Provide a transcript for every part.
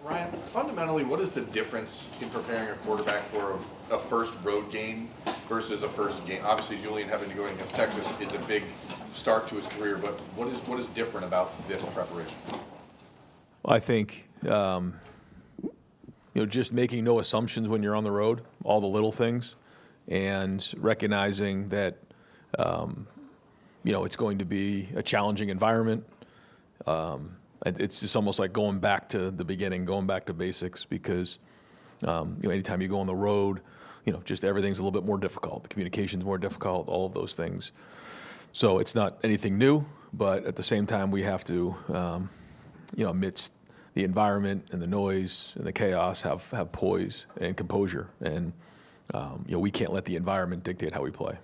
Ryan, fundamentally, what is the difference in preparing a quarterback for a first road game versus a first game? Obviously, Julian having to go against Texas is a big start to his career, but what is different about this preparation? I think just making no assumptions when you're on the road, all the little things, and recognizing that it's going to be a challenging environment. It's just almost like going back to the beginning, going back to basics, because anytime you go on the road, just everything's a little bit more difficult. The communication's more difficult, all of those things. So it's not anything new, but at the same time, we have to, amidst the environment and the noise and the chaos, have poise and composure. And, we can't let the environment dictate how we play.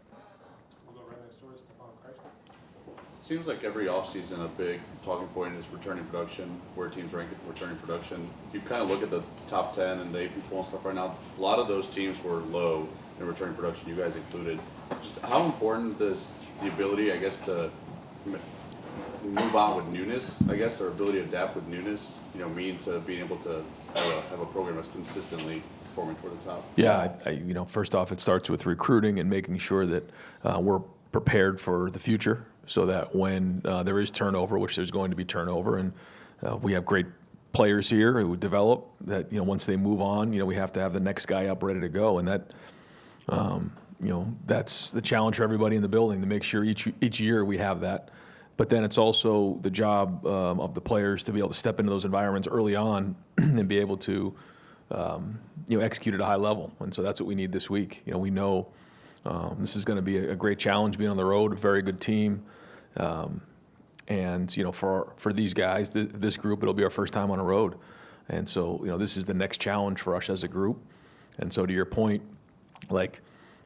Seems like every offseason a big talking point is returning production, where teams rank returning production. If you kind of look at the top 10 and the AP poll and stuff right now, a lot of those teams were low in returning production, you guys included. Just how important does the ability, I guess, to move on with newness, I guess, or ability to adapt with newness, mean to being able to have a program that's consistently performing toward the top? Yeah, first off, it starts with recruiting and making sure that we're prepared for the future, so that when there is turnover, which there's going to be turnover, and we have great players here who develop, that once they move on, we have to have the next guy up ready to go, and that that's the challenge for everybody in the building, to make sure each year we have that. But then it's also the job of the players to be able to step into those environments early on and be able to execute at a high level, and so that's what we need this week. We know this is going to be a great challenge being on the road, a very good team. And for these guys, this group, it'll be our first time on a road, and so this is the next challenge for us as a group. And so to your point, like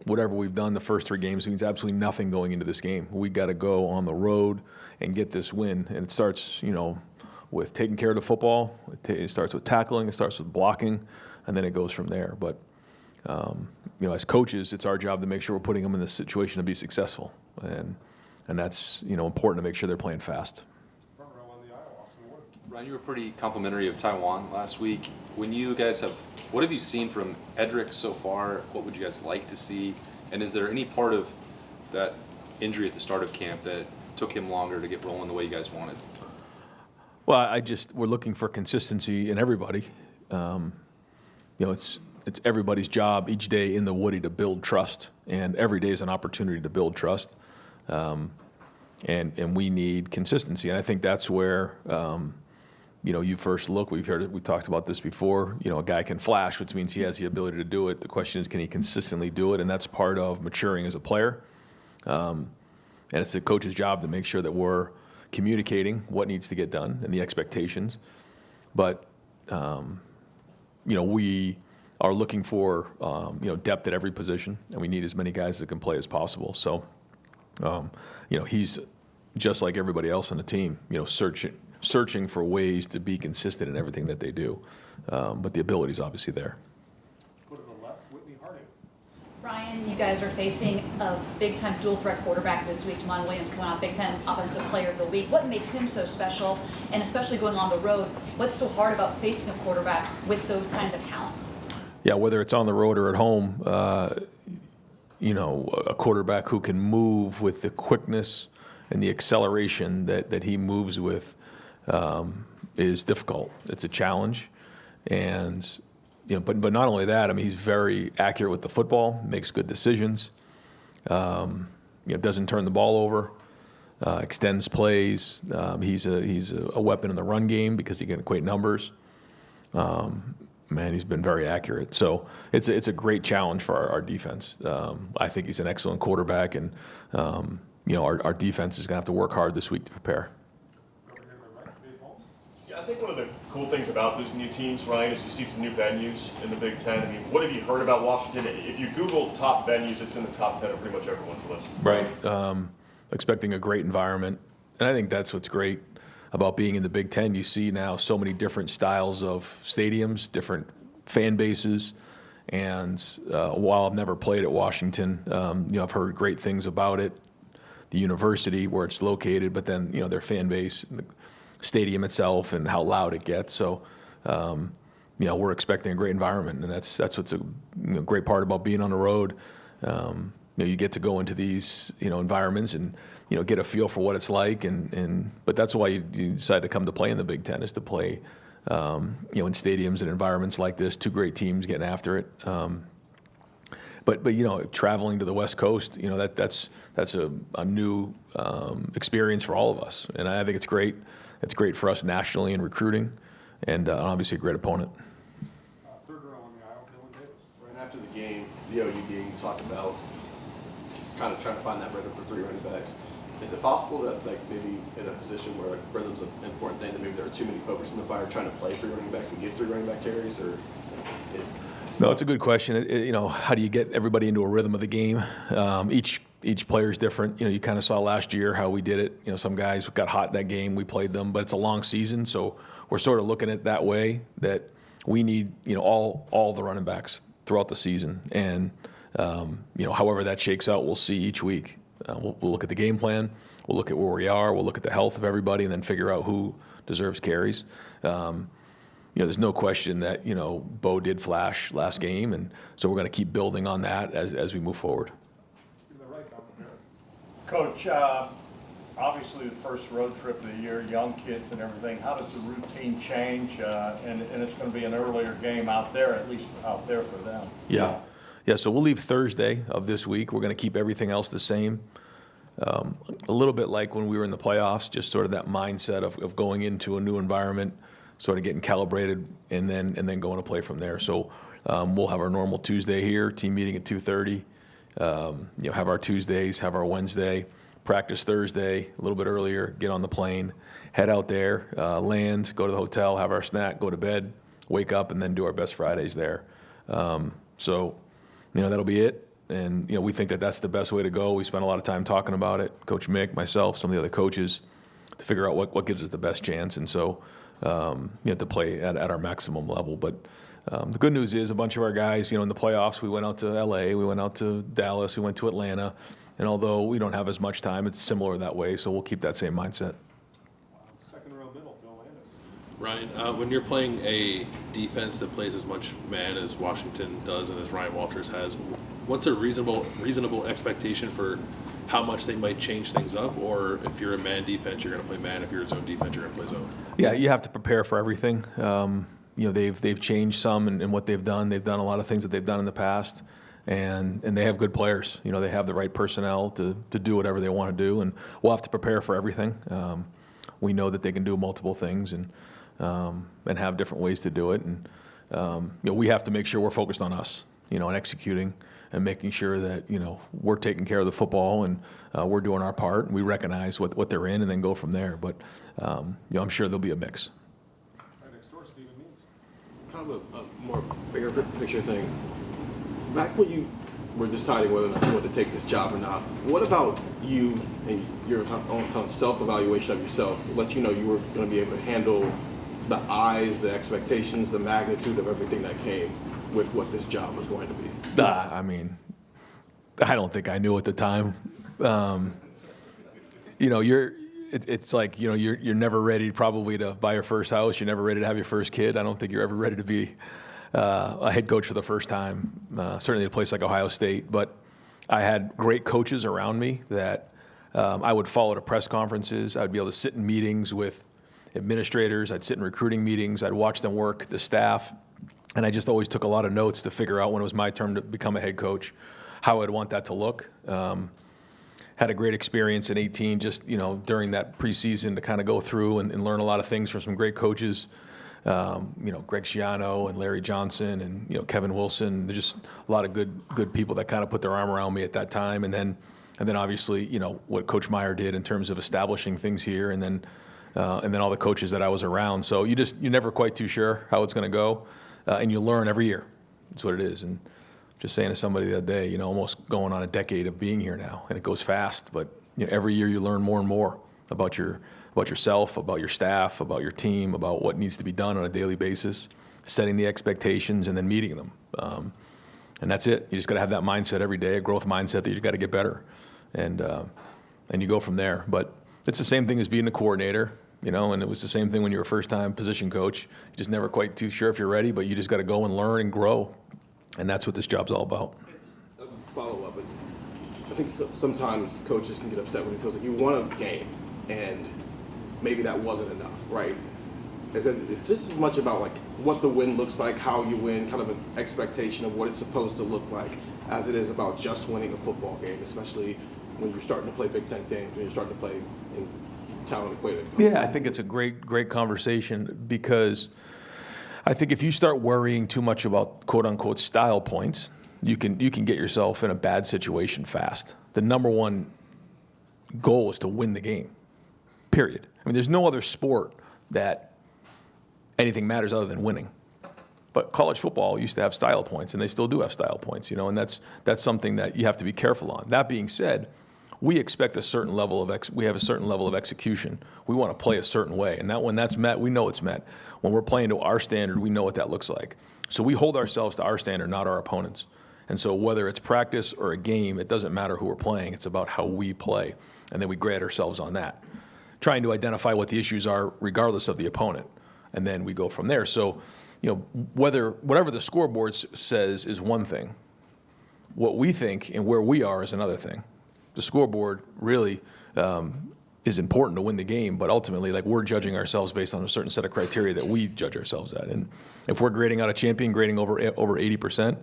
whatever we've done the first 3 games means absolutely nothing going into this game. We got to go on the road and get this win, and it starts with taking care of the football. It starts with tackling, it starts with blocking, and then it goes from there. But as coaches, it's our job to make sure we're putting them in this situation to be successful, and that's important to make sure they're playing fast. Ryan, you were pretty complimentary of Taiwan last week. What have you seen from Edric so far? What would you guys like to see? And is there any part of that injury at the start of camp that took him longer to get rolling the way you guys wanted? Well, we're looking for consistency in everybody. It's everybody's job each day in the Woody to build trust, and every day is an opportunity to build trust. And we need consistency, and I think that's where you first look. We talked about this before. A guy can flash, which means he has the ability to do it. The question is, can he consistently do it? And that's part of maturing as a player. And it's the coach's job to make sure that we're communicating what needs to get done and the expectations. But we are looking for depth at every position, and we need as many guys that can play as possible. So he's just like everybody else on the team, searching for ways to be consistent in everything that they do. But the ability is obviously there. Go to the left, Whitney Harding. Ryan, you guys are facing a big-time dual-threat quarterback this week. Jamon Williams coming out Big Ten Offensive Player of the Week. What makes him so special? And especially going on the road, what's so hard about facing a quarterback with those kinds of talents? Yeah, whether it's on the road or at home, a quarterback who can move with the quickness and the acceleration that he moves with is difficult. It's a challenge, and but not only that. I mean, he's very accurate with the football, makes good decisions. Doesn't turn the ball over, extends plays. He's a weapon in the run game because he can equate numbers. He's been very accurate. So it's a great challenge for our defense. I think he's an excellent quarterback, and our defense is going to have to work hard this week to prepare. Yeah, I think one of the cool things about those new teams, Ryan, is you see some new venues in the Big Ten. I mean, what have you heard about Washington? If you Google top venues, it's in the top 10 of pretty much everyone's list. Right. Expecting a great environment. And I think that's what's great about being in the Big Ten. You see now so many different styles of stadiums, different fan bases. And while I've never played at Washington, I've heard great things about it, the university, where it's located, but then, their fan base, the stadium itself, and how loud it gets. So we're expecting a great environment, and that's what's a great part about being on the road. You get to go into these environments and get a feel for what it's like, but that's why you decide to come to play in the Big Ten, is to play in stadiums and environments like this. Two great teams getting after it. But traveling to the West Coast, that's a new experience for all of us, and I think it's great. It's great for us nationally in recruiting, and obviously a great opponent. Third row on the aisle, Dylan Davis. Right after the game, the OU game, you talked about kind of trying to find that rhythm for 3 running backs. Is it possible that, like, maybe in a position where rhythm's an important thing, that maybe there are too many pokers in the fire trying to play 3 running backs and get 3 running back carries, or is? No, it's a good question. How do you get everybody into a rhythm of the game? Each player is different. You kind of saw last year how we did it. Some guys got hot that game, we played them, but it's a long season, so we're sort of looking at it that way, that we need all the running backs throughout the season, and however that shakes out, we'll see each week. We'll look at the game plan, we'll look at where we are, we'll look at the health of everybody, and then figure out who deserves carries. There's no question that Bo did flash last game, and so we're going to keep building on that as we move forward. To the right, Dr. Barrett. Coach, obviously the first road trip of the year, young kids and everything. How does the routine change? And it's going to be an earlier game out there, at least out there for them. Yeah. So we'll leave Thursday of this week. We're going to keep everything else the same. A little bit like when we were in the playoffs, just sort of that mindset of going into a new environment, sort of getting calibrated, and then going to play from there. So we'll have our normal Tuesday here, team meeting at 2:30. Have our Tuesdays, have our Wednesday, practice Thursday a little bit earlier, get on the plane, head out there, land, go to the hotel, have our snack, go to bed, wake up, and then do our best Fridays there. So that'll be it. And we think that that's the best way to go. We spent a lot of time talking about it, Coach Mick, myself, some of the other coaches, to figure out what gives us the best chance. And so to play at our maximum level. But the good news is a bunch of our guys, in the playoffs, we went out to L.A., we went out to Dallas, we went to Atlanta. And although we don't have as much time, it's similar that way, so we'll keep that same mindset. Second row middle, Bill Landis. Ryan, when you're playing a defense that plays as much man as Washington does and as Ryan Walters has, what's a reasonable expectation for how much they might change things up? Or if you're a man defense, you're going to play man. If you're a zone defense, you're going to play zone. Yeah, you have to prepare for everything. They've changed some in what they've done. They've done a lot of things that they've done in the past, and they have good players. They have the right personnel to do whatever they want to do, and we'll have to prepare for everything. We know that they can do multiple things and have different ways to do it, and we have to make sure we're focused on us, and executing and making sure that we're taking care of the football and we're doing our part, and we recognize what they're in and then go from there. But I'm sure there'll be a mix. Right next door, Stephen Means. Kind of a more bigger picture thing. Back when you were deciding whether or not you wanted to take this job or not, what about you and your own kind of self-evaluation of yourself let you know you were going to be able to handle the eyes, the expectations, the magnitude of everything that came with what this job was going to be? I don't think I knew at the time. It's like you're never ready probably to buy your first house. You're never ready to have your first kid. I don't think you're ever ready to be a head coach for the first time. Certainly a place like Ohio State, but I had great coaches around me that I would follow to press conferences. I'd be able to sit in meetings with administrators. I'd sit in recruiting meetings. I'd watch them work, the staff. And I just always took a lot of notes to figure out when it was my turn to become a head coach, how I'd want that to look. Had a great experience in 18, just during that preseason to kind of go through and learn a lot of things from some great coaches. Greg Schiano and Larry Johnson and Kevin Wilson. There's just a lot of good people that kind of put their arm around me at that time. And then obviously what Coach Meyer did in terms of establishing things here, and then all the coaches that I was around. So you're never quite too sure how it's going to go. And you learn every year. That's what it is. And just saying to somebody the other day, almost going on a decade of being here now, and it goes fast. But every year you learn more and more about yourself, about your staff, about your team, about what needs to be done on a daily basis, setting the expectations, and then meeting them. And that's it. You just got to have that mindset every day, a growth mindset that you got to get better, and you go from there. But it's the same thing as being the coordinator. you know, and it was the same thing when you were a first-time position coach. You're just never quite too sure if you're ready, but you just got to go and learn and grow, and that's what this job's all about. As a follow-up, I think sometimes coaches can get upset when it feels like you won a game and maybe that wasn't enough, right? It's just as much about like what the win looks like, how you win, kind of an expectation of what it's supposed to look like, as it is about just winning a football game, especially when you're starting to play Big Ten games, when you're starting to play in talent equated. Yeah, I think it's a great conversation, because I think if you start worrying too much about quote unquote style points, you can get yourself in a bad situation fast. The number one goal is to win the game, period. I mean, there's no other sport that anything matters other than winning. But college football used to have style points, and they still do have style points, you know, and that's something that you have to be careful on. That being said, we expect a certain level of we have a certain level of execution. We want to play a certain way, and that when that's met, we know it's met. When we're playing to our standard, we know what that looks like. So we hold ourselves to our standard, not our opponents. And so whether it's practice or a game, it doesn't matter who we're playing. It's about how we play, and then we grade ourselves on that, trying to identify what the issues are regardless of the opponent, and then we go from there. So, you know, whatever the scoreboard says is one thing. What we think and where we are is another thing. The scoreboard really is important to win the game, but ultimately, like, we're judging ourselves based on a certain set of criteria that we judge ourselves at. And if we're grading out a champion, grading over 80%,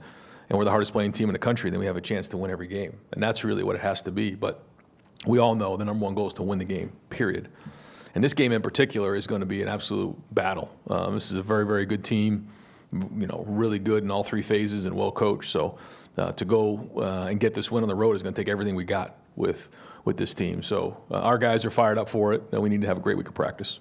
and we're the hardest playing team in the country, then we have a chance to win every game. And that's really what it has to be. But we all know the number one goal is to win the game, period. And this game in particular is going to be an absolute battle. This is a very, very good team, you know, really good in all three phases and well coached. So to go and get this win on the road is going to take everything we got with this team. So our guys are fired up for it, and we need to have a great week of practice.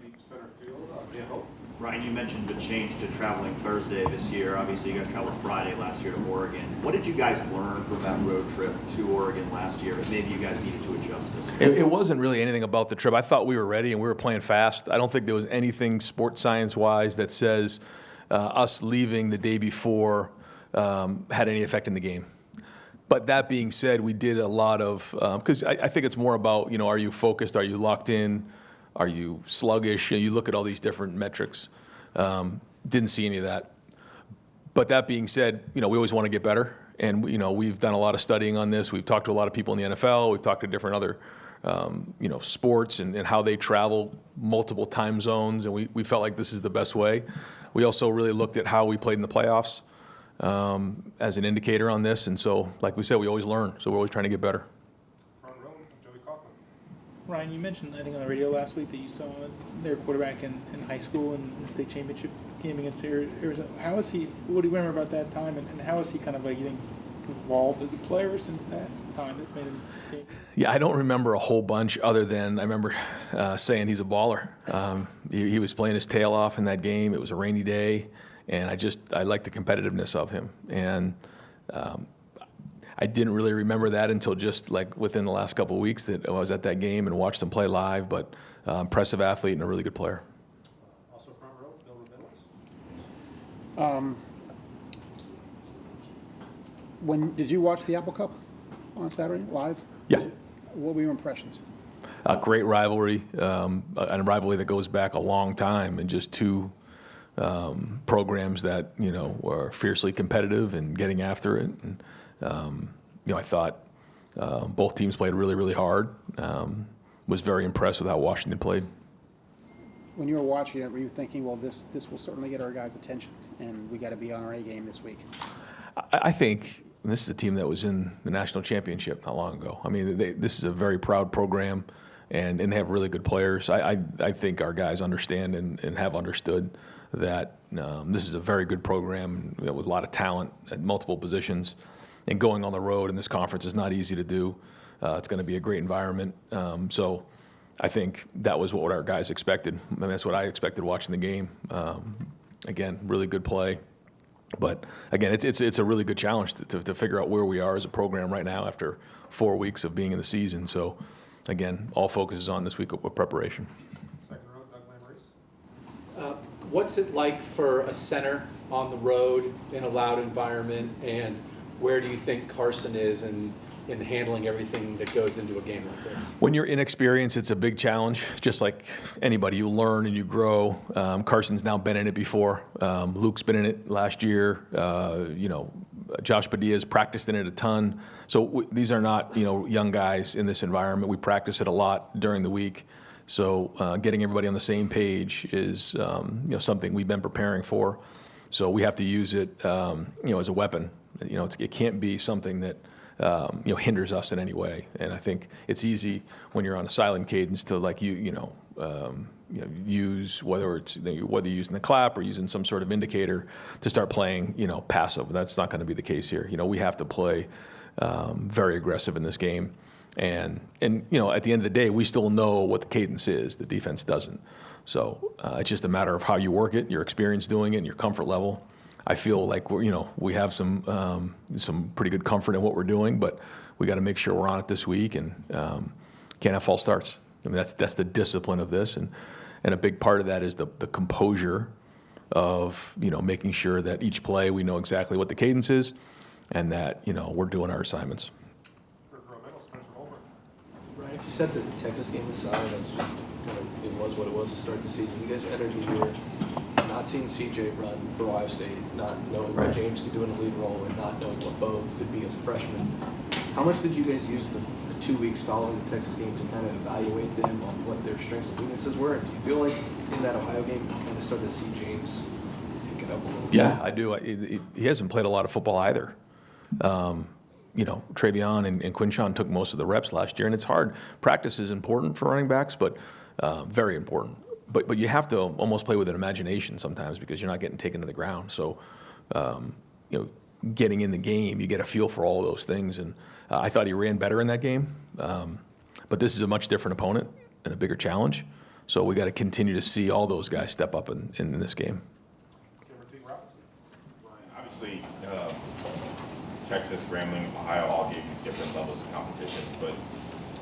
Deep center field, Bill. Ryan, you mentioned the change to traveling Thursday this year. Obviously, you guys traveled Friday last year to Oregon. What did you guys learn from that road trip to Oregon last year that maybe you guys needed to adjust this year? It wasn't really anything about the trip. I thought we were ready and we were playing fast. I don't think there was anything sports science-wise that says us leaving the day before had any effect in the game. But that being said, we did a lot of, because I think it's more about, you know, are you focused? Are you locked in? Are you sluggish? You look at all these different metrics. Didn't see any of that. But that being said, you know, we always want to get better. And, you know, we've done a lot of studying on this. We've talked to a lot of people in the NFL. We've talked to different other, you know, sports and how they travel multiple time zones. And we felt like this is the best way. We also really looked at how we played in the playoffs as an indicator on this. And so, like we said, we always learn. So we're always trying to get better. Front row, Joey Kaufman. Ryan, you mentioned, I think, on the radio last week that you saw their quarterback in high school in the state championship game against Arizona. How is he? What do you remember about that time, and how is he kind of, like, you think, evolved as a player since that time that's made him game? Yeah, I don't remember a whole bunch other than I remember saying he's a baller. He was playing his tail off in that game. It was a rainy day, and I liked the competitiveness of him. And I didn't really remember that until just like within the last couple of weeks that I was at that game and watched him play live. But impressive athlete and a really good player. Also front row, Bill Reynolds. When did you watch the Apple Cup on Saturday live? Yeah. What were your impressions? A great rivalry, and a rivalry that goes back a long time, and just two programs that, you know, were fiercely competitive and getting after it. And, you know, I thought both teams played really, really hard. Was very impressed with how Washington played. When you were watching it, were you thinking, well, this will certainly get our guys' attention, and we got to be on our A game this week? I think this is a team that was in the national championship not long ago. I mean, this is a very proud program, and they have really good players. I think our guys understand and have understood that this is a very good program, you know, with a lot of talent at multiple positions. And going on the road in this conference is not easy to do. It's going to be a great environment. So I think that was what our guys expected. I mean, that's what I expected watching the game. Again, really good play. But again, it's a really good challenge to figure out where we are as a program right now after 4 weeks of being in the season. So again, all focus is on this week of preparation. Second row, Doug Lamarice. What's it like for a center on the road in a loud environment, and where do you think Carson is in handling everything that goes into a game like this? When you're inexperienced, it's a big challenge. Just like anybody, you learn and you grow. Carson's now been in it before. Luke's been in it last year. Josh Padilla's practiced in it a ton. So these are not, young guys in this environment. We practice it a lot during the week. So getting everybody on the same page is, something we've been preparing for. So we have to use it, as a weapon. It can't be something that hinders us in any way. And I think it's easy when you're on a silent cadence to use whether you're using the clap or using some sort of indicator to start playing, passive. That's not going to be the case here. We have to play very aggressive in this game. And at the end of the day, we still know what the cadence is. The defense doesn't. So it's just a matter of how you work it, your experience doing it, and your comfort level. I feel like we have some pretty good comfort in what we're doing, but we got to make sure we're on it this week and can't have false starts. I mean, that's the discipline of this, and a big part of that is the composure of making sure that each play we know exactly what the cadence is, and that we're doing our assignments. Ryan, if you set the Texas game aside, that's just it was what it was to start the season. You guys entered the year not seeing CJ run for Ohio State, not knowing what James could do in a lead role, and not knowing what Bo could be as a freshman. How much did you guys use the 2 weeks following the Texas game to kind of evaluate them on what their strengths and weaknesses were? And do you feel like in that Ohio game you kind of started to see James pick it up a little bit? Yeah, I do. He hasn't played a lot of football either. Travion and Quinshawn took most of the reps last year, and it's hard. Practice is important for running backs, but very important. But you have to almost play with an imagination sometimes because you're not getting taken to the ground. So, getting in the game, you get a feel for all those things. And I thought he ran better in that game. But this is a much different opponent and a bigger challenge. So we got to continue to see all those guys step up in this game. Obviously, Texas, Grambling, Ohio all gave you different levels of competition. But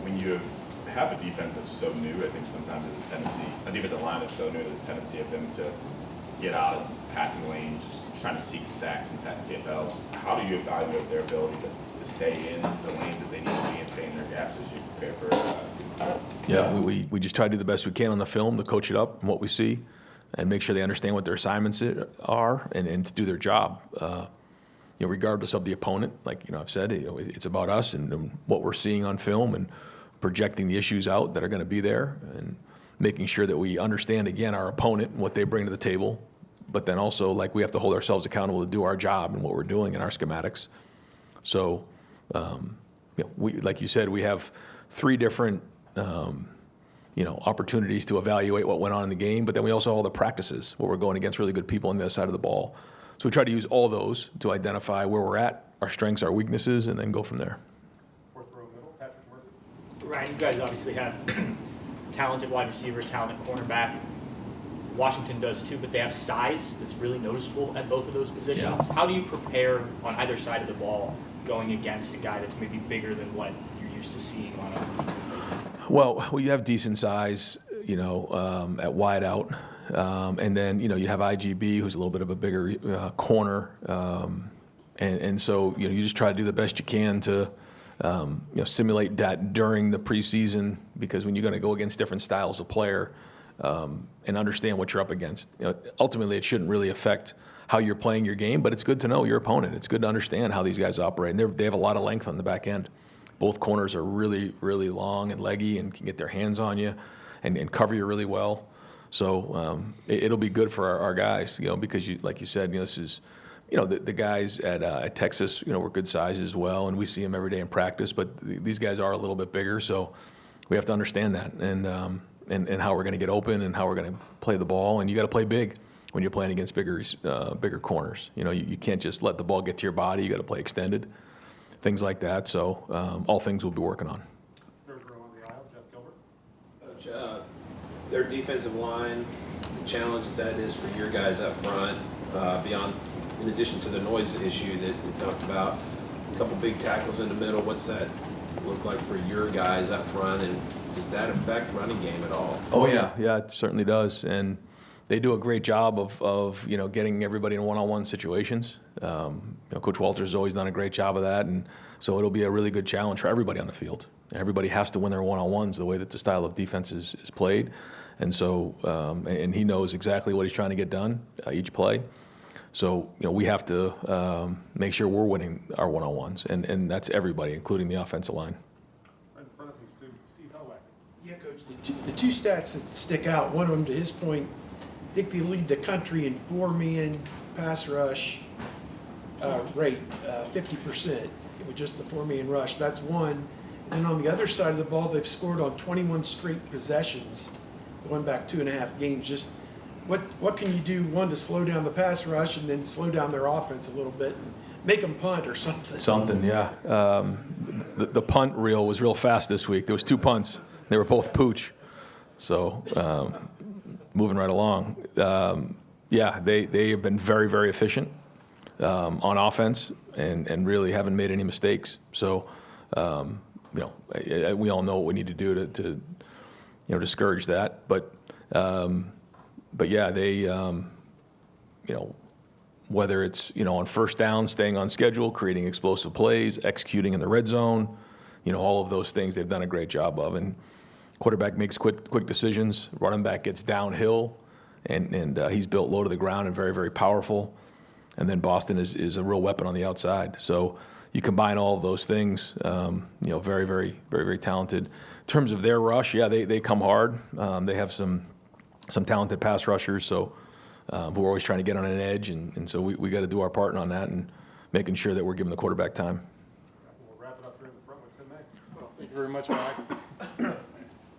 when you have a defense that's so new, I think sometimes there's a tendency, a defensive line is so new, there's a tendency of them to get out of passing lanes, just trying to seek sacks and TFLs. How do you evaluate their ability to stay in the lanes that they need to be and stay in their gaps as you prepare for Yeah, we just try to do the best we can on the film to coach it up and what we see and make sure they understand what their assignments are and to do their job. Regardless of the opponent, like I've said, it's about us and what we're seeing on film and projecting the issues out that are going to be there and making sure that we understand, again, our opponent and what they bring to the table, but then also, we have to hold ourselves accountable to do our job and what we're doing in our schematics. So, like you said, we have 3 different, opportunities to evaluate what went on in the game, but then we also have all the practices where we're going against really good people on the other side of the ball. So we try to use all those to identify where we're at, our strengths, our weaknesses, and then go from there. Ryan, you guys obviously have talented wide receiver, talented cornerback. Washington does too, but they have size that's really noticeable at both of those positions. Yeah. How do you prepare on either side of the ball going against a guy that's maybe bigger than what you're used to seeing on a basis? Well, you have decent size, at wide out. And then, you have IGB, who's a little bit of a bigger corner. And so, you just try to do the best you can to, simulate that during the preseason, because when you're going to go against different styles of player and understand what you're up against, ultimately it shouldn't really affect how you're playing your game, but it's good to know your opponent. It's good to understand how these guys operate. And they have a lot of length on the back end. Both corners are really, really long and leggy and can get their hands on you and cover you really well. So it'll be good for our guys, because like you said, this is, the guys at Texas, were good size as well, and we see them every day in practice. But these guys are a little bit bigger, so we have to understand that and how we're going to get open and how we're going to play the ball. And you got to play big when you're playing against bigger corners. You can't just let the ball get to your body. You got to play extended, things like that. So all things we'll be working on. Their defensive line, the challenge that is for your guys up front, in addition to the noise issue that we talked about, a couple big tackles in the middle. What's that look like for your guys up front, and does that affect running game at all? Oh yeah, it certainly does. And they do a great job of getting everybody in one-on-one situations. Coach Walters has always done a great job of that, and so it'll be a really good challenge for everybody on the field. Everybody has to win their one-on-ones the way that the style of defense is played, and so and he knows exactly what he's trying to get done each play. So we have to make sure we're winning our one-on-ones, and that's everybody, including the offensive line. Right in front of him, Steve Hellwack. Yeah, Coach, the two stats that stick out, one of them, to his point, I think they lead the country in four-man pass rush rate, 50%, with just the four-man rush. That's one. And on the other side of the ball, they've scored on 21 straight possessions, going back 2.5 games. Just what can you do, one, to slow down the pass rush and then slow down their offense a little bit and make them punt or something? Something, yeah. The punt reel was real fast this week. There was 2 punts. They were both pooch. So moving right along. Yeah, they have been very, very efficient on offense and really haven't made any mistakes. So, we all know what we need to do to discourage that. But yeah, they, whether it's, on first down, staying on schedule, creating explosive plays, executing in the red zone, all of those things they've done a great job of. And quarterback makes quick decisions. Running back gets downhill, and he's built low to the ground and very, very powerful. And then Boston is a real weapon on the outside. So you combine all of those things, very, very, very, very talented. In terms of their rush, yeah, they come hard. They have some talented pass rushers, so who are always trying to get on an edge, and so we got to do our part on that and making sure that we're giving the quarterback time. We'll wrap it up here in the front with Tim May. Well, thank you very much, Mike.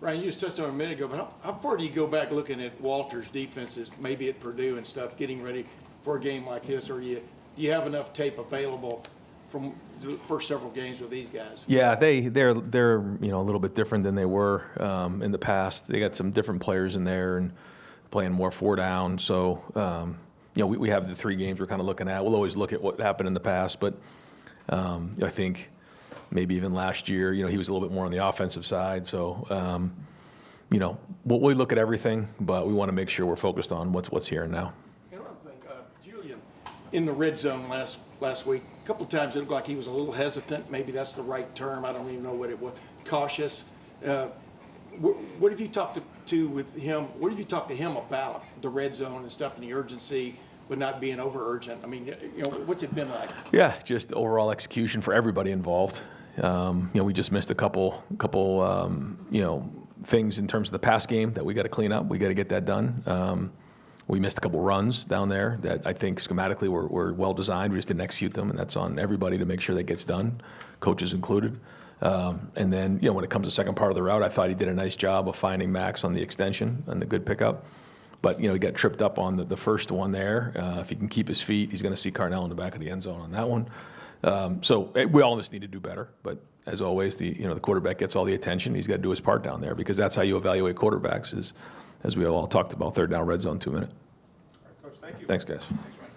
Ryan, you just touched on it a minute ago, but how far do you go back looking at Walters' defenses, maybe at Purdue and stuff, getting ready for a game like this, or do you have enough tape available from the first several games with these guys? Yeah, they're a little bit different than they were in the past. They got some different players in there and playing more 4 down. So we have the 3 games we're kind of looking at. We'll always look at what happened in the past, but I think maybe even last year, he was a little bit more on the offensive side. So we'll look at everything, but we want to make sure we're focused on what's here and now. Another thing, Julian, in the red zone last week, a couple of times it looked like he was a little hesitant. Maybe that's the right term. I don't even know what it was. Cautious. What have you talked to with him? What have you talked to him about the red zone and stuff and the urgency, but not being over urgent? I mean, what's it been like? Yeah, just overall execution for everybody involved. We just missed a couple things in terms of the pass game that we got to clean up. We got to get that done. We missed a couple runs down there that I think schematically were well designed. We just didn't execute them, and that's on everybody to make sure that gets done, coaches included. And then, when it comes to the second part of the route, I thought he did a nice job of finding Max on the extension and the good pickup. But, he got tripped up on the first one there. If he can keep his feet, he's going to see Carnell in the back of the end zone on that one. So we all just need to do better. But as always, the quarterback gets all the attention. He's got to do his part down there because that's how you evaluate quarterbacks is, as we all talked about, 3rd down, red zone, 2 minute. All right, Coach, thank you. Thanks, guys. Thanks, Ryan.